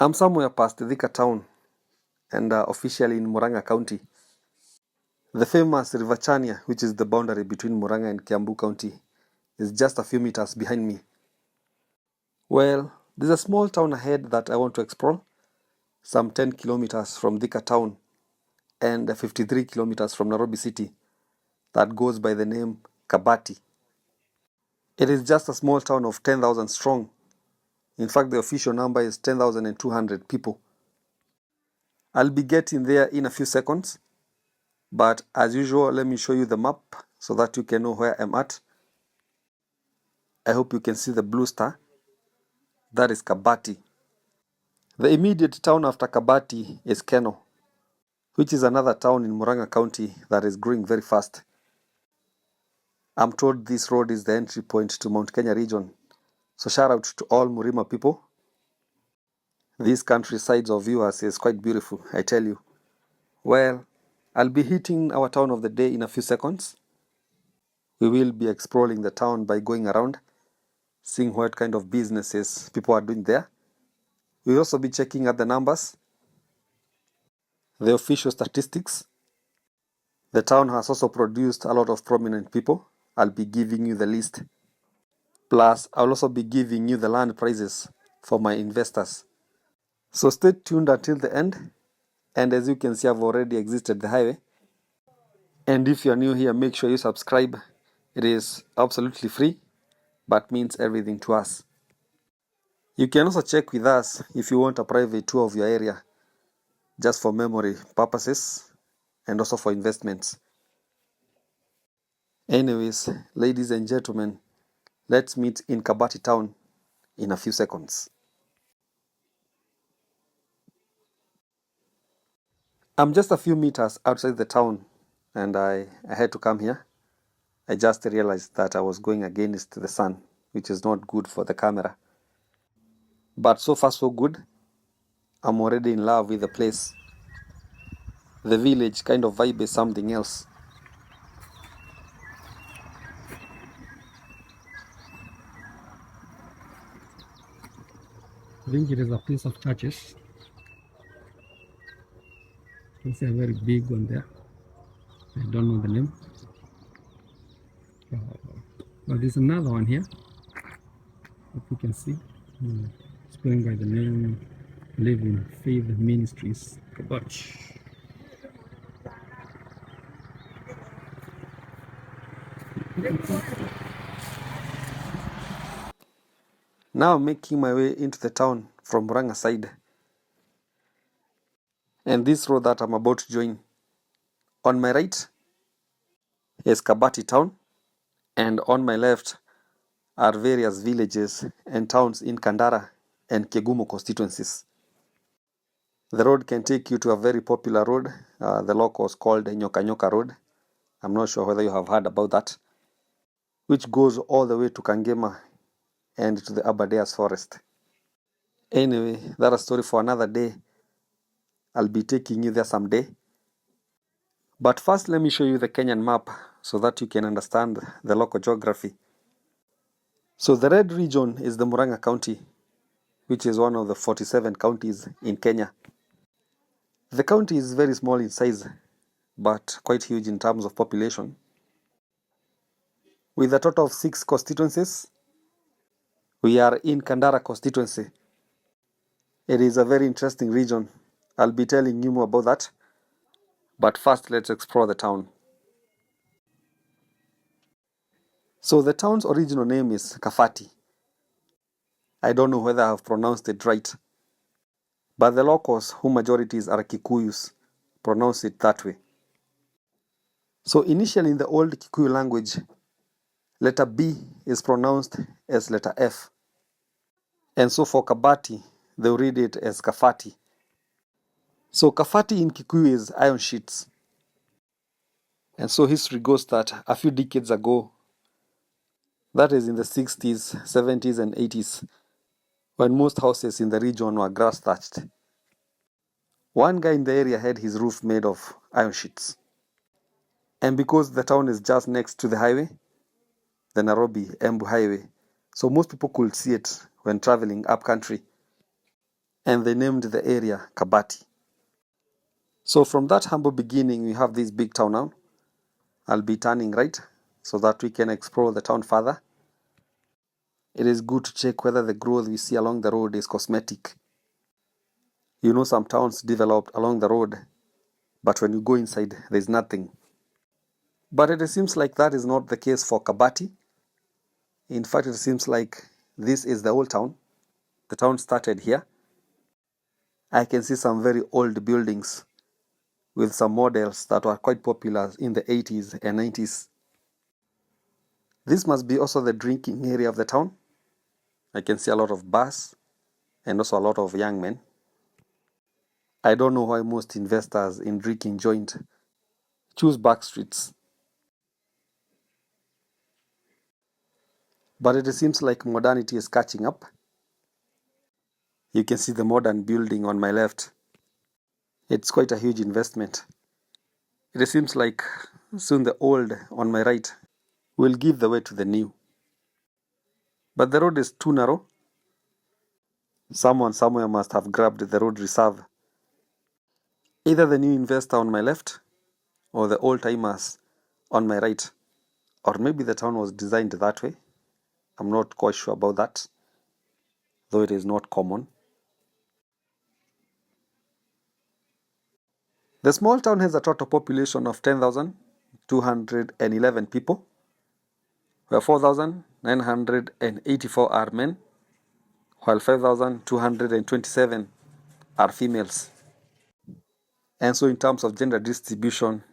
I'm somewhere past Thika Town and officially in Murang'a County. The famous River Chania, which is the boundary between Murang'a and Kiambu County, is just a few meters behind me. Well, there's a small town ahead that I want to explore, some 10 kilometers from Thika Town and 53 kilometers from Nairobi City, that goes by the name Kabati. It is just a small town of 10,000 strong. In fact, the official number is 10,200 people. I'll be getting there in a few seconds, but as usual, let me show you the map so that you can know where I'm at. I hope you can see the blue star. That is Kabati. The immediate town after Kabati is Kenol, which is another town in Murang'a County that is growing very fast. I'm told this road is the entry point to Mount Kenya region. So shout out to all Murima people. These countrysides of yours is quite beautiful, I tell you. Well, I'll be hitting our town of the day in a few seconds. We will be exploring the town by going around, seeing what kind of businesses people are doing there. We'll also be checking at the numbers, the official statistics. The town has also produced a lot of prominent people. I'll be giving you the list. Plus, I'll also be giving you the land prices for my investors. So stay tuned until the end. And as you can see, I've already exited the highway. And if you're new here, make sure you subscribe. It is absolutely free, but means everything to us. You can also check with us if you want a private tour of your area, just for memory purposes and also for investments. Anyways, ladies and gentlemen, let's meet in Kabati Town in a few seconds. I'm just a few meters outside the town and I had to come here. I just realized that I was going against the sun, which is not good for the camera. But so far so good. I'm already in love with the place. The village kind of vibe is something else. I think it is a place of churches. You can see a very big one there. I don't know the name. But there's another one here. If you can see. It's going by the name Living Faith Ministries, Kabach. Now I'm making my way into the town from Murang'a side. And this road that I'm about to join, on my right is Kabati Town, and on my left are various villages and towns in Kandara and Kegumo constituencies. The road can take you to a very popular road. The locals called Nyoka Nyoka Road. I'm not sure whether you have heard about that, which goes all the way to Kangema and to the Aberdares forest. Anyway, that's a story for another day. I'll be taking you there someday. But first, let me show you the Kenyan map so that you can understand the local geography. So the red region is the Murang'a County, which is one of the 47 counties in Kenya. The county is very small in size, but quite huge in terms of population. With a total of 6 constituencies, we are in Kandara Constituency. It is a very interesting region. I'll be telling you more about that. But first, let's explore the town. So the town's original name is Kafati. I don't know whether I have pronounced it right, but the locals, whom majorities are Kikuyus, pronounce it that way. So initially in the old Kikuyu language, letter B is pronounced as letter F. And so for Kabati, they'll read it as Kafati. So Kafati in Kikuyu is iron sheets. And so history goes that a few decades ago, that is in the 60s, 70s, and 80s, when most houses in the region were grass thatched, one guy in the area had his roof made of iron sheets. And because the town is just next to the highway, the Nairobi Embu Highway, so most people could see it when traveling up country. and they named the area Kabati. So from that humble beginning, we have this big town now. I'll be turning right so that we can explore the town further. It is good to check whether the growth we see along the road is cosmetic. You know, some towns developed along the road, but when you go inside, there's nothing. But it seems like that is not the case for Kabati. In fact, it seems like this is the old town. The town started here. I can see some very old buildings with some models that were quite popular in the 80s and 90s. This must be also the drinking area of the town. I can see a lot of bars and also a lot of young men. I don't know why most investors in drinking joint choose back streets. But it seems like modernity is catching up. You can see the modern building on my left. It's quite a huge investment. It seems like soon the old on my right will give the way to the new. But the road is too narrow. Someone somewhere must have grabbed the road reserve. Either the new investor on my left or the old timers on my right. Or maybe the town was designed that way. I'm not quite sure about that, though it is not common. The small town has a total population of 10,211 people, where 4,984 are men, while 5,227 are females. And so in terms of gender distribution,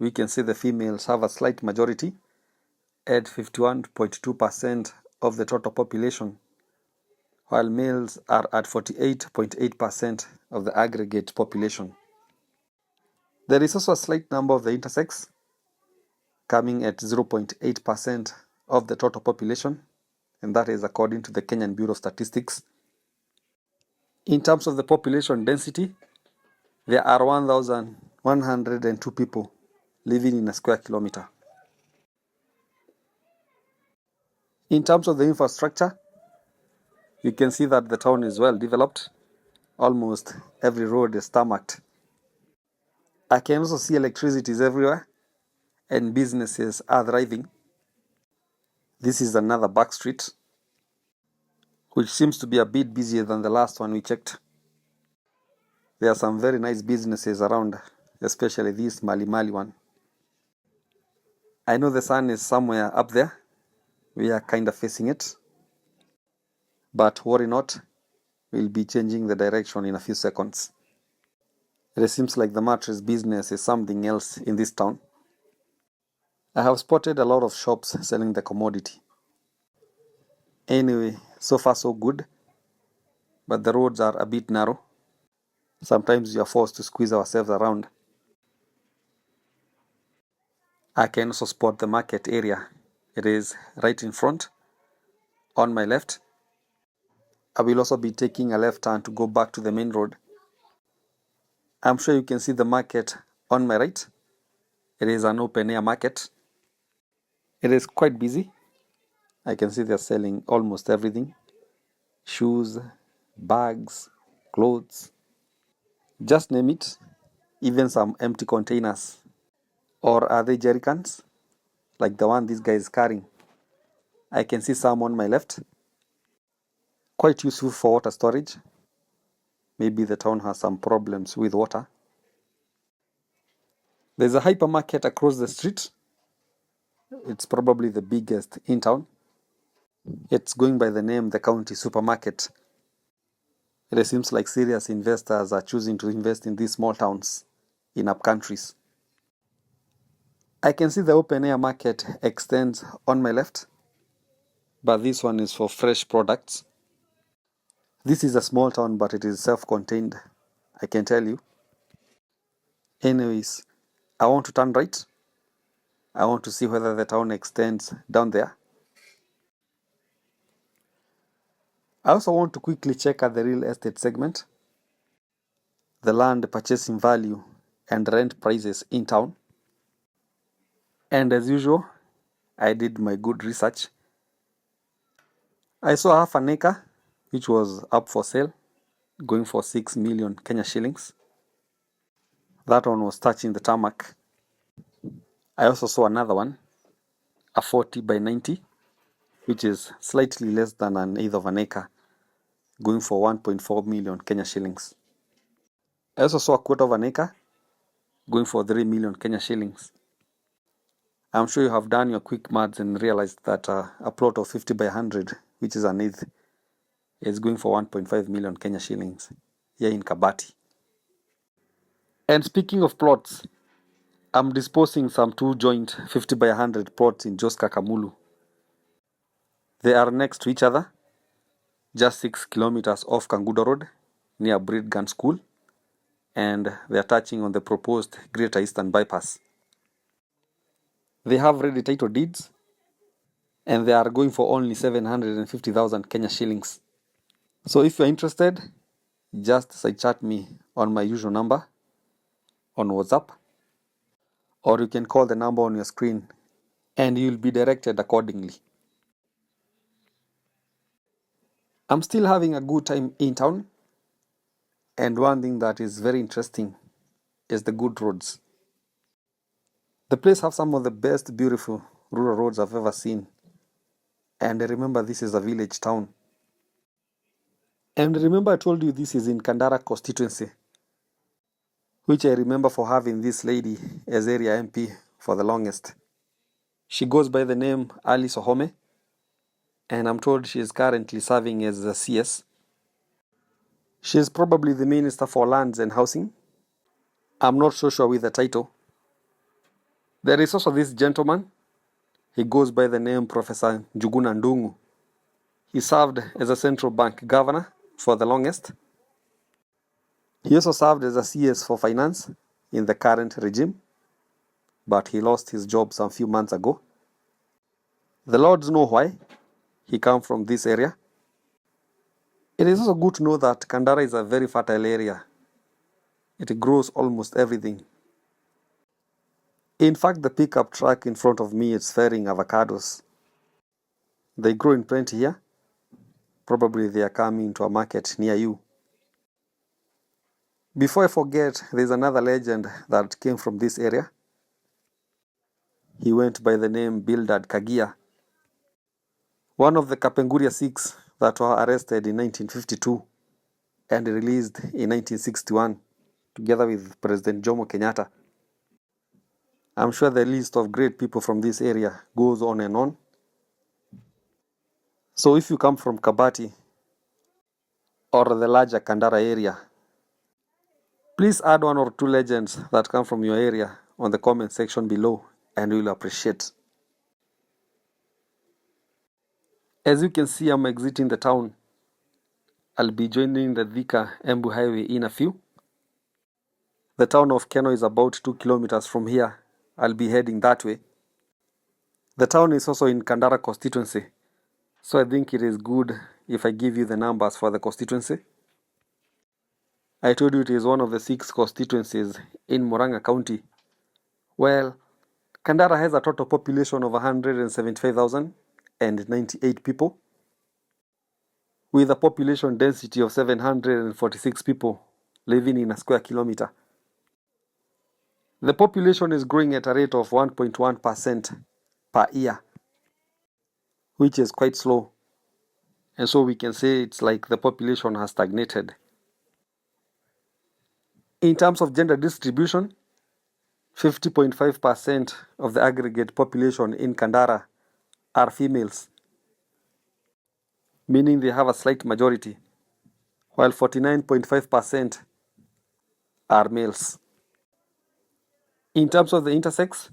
we can say the females have a slight majority at 51.2% of the total population, while males are at 48.8% of the aggregate population. There is also a slight number of the intersex, coming at 0.8% of the total population, and that is according to the Kenyan Bureau of Statistics. In terms of the population density, there are 1,102 people living in a square kilometer. In terms of the infrastructure, you can see that the town is well developed. Almost every road is tarmacked. I can also see electricity is everywhere and businesses are thriving. This is another back street, which seems to be a bit busier than the last one we checked. There are some very nice businesses around, especially this Mali Mali one. I know the sun is somewhere up there. We are kind of facing it. But worry not, we'll be changing the direction in a few seconds. It seems like the mattress business is something else in this town. I have spotted a lot of shops selling the commodity. Anyway, so far so good, but the roads are a bit narrow. Sometimes we are forced to squeeze ourselves around. I can also spot the market area. It is right in front, on my left. I will also be taking a left turn to go back to the main road. I'm sure you can see the market on my right. It is an open air market. It is quite busy. I can see they're selling almost everything. Shoes, bags, clothes. Just name it. Even some empty containers. Or are they jerry cans? Like the one this guy is carrying. I can see some on my left. Quite useful for water storage. Maybe the town has some problems with water. There's a hypermarket across the street. It's probably the biggest in town. It's going by the name the county supermarket. It seems like serious investors are choosing to invest in these small towns in up countries. I can see the open air market extends on my left, but this one is for fresh products. This is a small town, but it is self-contained, I can tell you. Anyways, I want to turn right. I want to see whether the town extends down there. I also want to quickly check at the real estate segment, the land purchasing value and rent prices in town. And as usual, I did my good research. I saw half an acre, which was up for sale. going for 6 million Kenya shillings. That one was touching the tarmac. I also saw another one, a 40 by 90, which is slightly less than an eighth of an acre, going for 1.4 million Kenya shillings. I also saw a quarter of an acre, going for 3 million Kenya shillings. I'm sure you have done your quick maths and realized that a plot of 50 by 100, which is an eighth, is going for 1.5 million Kenya shillings here in Kabati. And speaking of plots, I'm disposing some two joint 50 by 100 plots in Joska Kamulu. They are next to each other, just 6 kilometers off Kangudo Road, near Breed Gun School, and they are touching on the proposed Greater Eastern Bypass. They have ready title deeds, and they are going for only 750,000 Kenya shillings. So if you're interested, just side chat me on my usual number on WhatsApp, or you can call the number on your screen and you'll be directed accordingly. I'm still having a good time in town, and one thing that is very interesting is the good roads. The place has some of the best beautiful rural roads I've ever seen. And remember, this is a village town. And remember, I told you this is in Kandara Constituency, which I remember for having this lady as area MP for the longest. She goes by the name Ali Sohome, and I'm told she is currently serving as the CS. She is probably the Minister for Lands and Housing. I'm not so sure with the title. There is also this gentleman. He goes by the name Professor Njuguna Ndungu. He served as a central bank governor for the longest. He also served as a CS for finance in the current regime, but he lost his job some few months ago. The Lords know why. He comes from this area. It is also good to know that Kandara is a very fertile area. It grows almost everything. In fact, the pickup truck in front of me is ferrying avocados. They grow in plenty here. Probably they are coming to a market near you. Before I forget, there's another legend that came from this area. He went by the name Bildad Kagia, one of the Kapenguria 6 that were arrested in 1952 and released in 1961 together with President Jomo Kenyatta. I'm sure the list of great people from this area goes on and on. So if you come from Kabati or the larger Kandara area, please add one or two legends that come from your area on the comment section below, and we'll appreciate. As you can see, I'm exiting the town. I'll be joining the Thika Embu Highway in a few. The town of Kenol is about 2 kilometers from here. I'll be heading that way. The town is also in Kandara Constituency, so I think it is good if I give you the numbers for the constituency. I told you it is one of the 6 constituencies in Murang'a County. Well, Kandara has a total population of 175,098 people, with a population density of 746 people living in a square kilometer. The population is growing at a rate of 1.1% per year, which is quite slow. And so we can say it's like the population has stagnated. In terms of gender distribution, 50.5% of the aggregate population in Kandara are females, meaning they have a slight majority, while 49.5% are males. In terms of the intersex,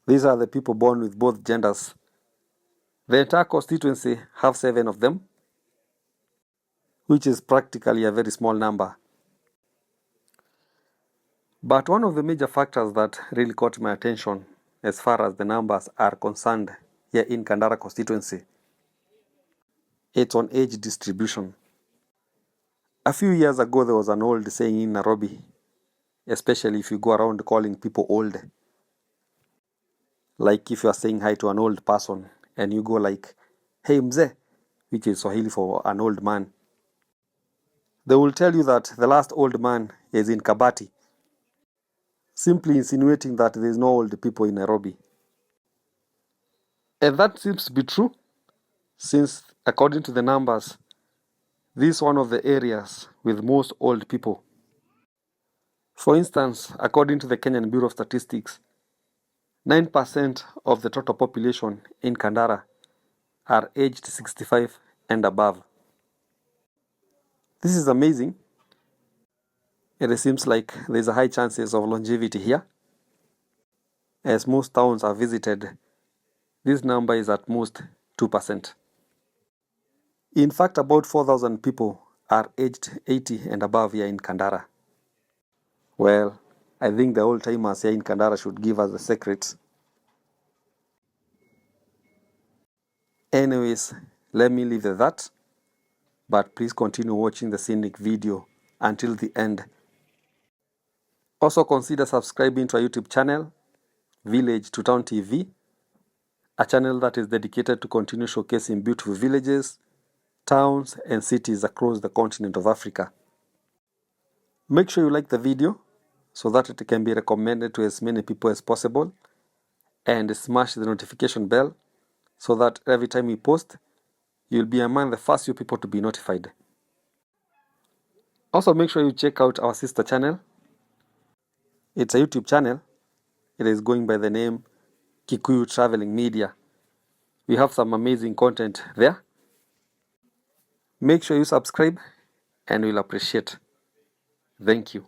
these are the people born with both genders. The entire constituency have 7 of them, which is practically a very small number. But one of the major factors that really caught my attention as far as the numbers are concerned here in Kandara constituency, it's on age distribution. A few years ago, there was an old saying in Nairobi, especially if you go around calling people old. Like if you are saying hi to an old person and you go like, "Hey mzee," which is Swahili for an old man. They will tell you that the last old man is in Kabati, simply insinuating that there is no old people in Nairobi. And that seems to be true, since according to the numbers, this is one of the areas with most old people. For instance, according to the Kenyan Bureau of Statistics, 9% of the total population in Kandara are aged 65 and above. This is amazing, and it seems like there's a high chances of longevity here. As most towns are visited, this number is at most 2%. In fact, about 4,000 people are aged 80 and above here in Kandara. Well, I think the old timers here in Kandara should give us the secrets. Anyways, let me leave it at that, but please continue watching the scenic video until the end. Also consider subscribing to our YouTube channel, Village to Town TV, a channel that is dedicated to continue showcasing beautiful villages, towns, and cities across the continent of Africa. Make sure you like the video so that it can be recommended to as many people as possible, and smash the notification bell so that every time we post, you'll be among the first few people to be notified. Also, make sure you check out our sister channel. It's a YouTube channel. It is going by the name Kikuyu Traveling Media. We have some amazing content there. Make sure you subscribe and we'll appreciate. Thank you.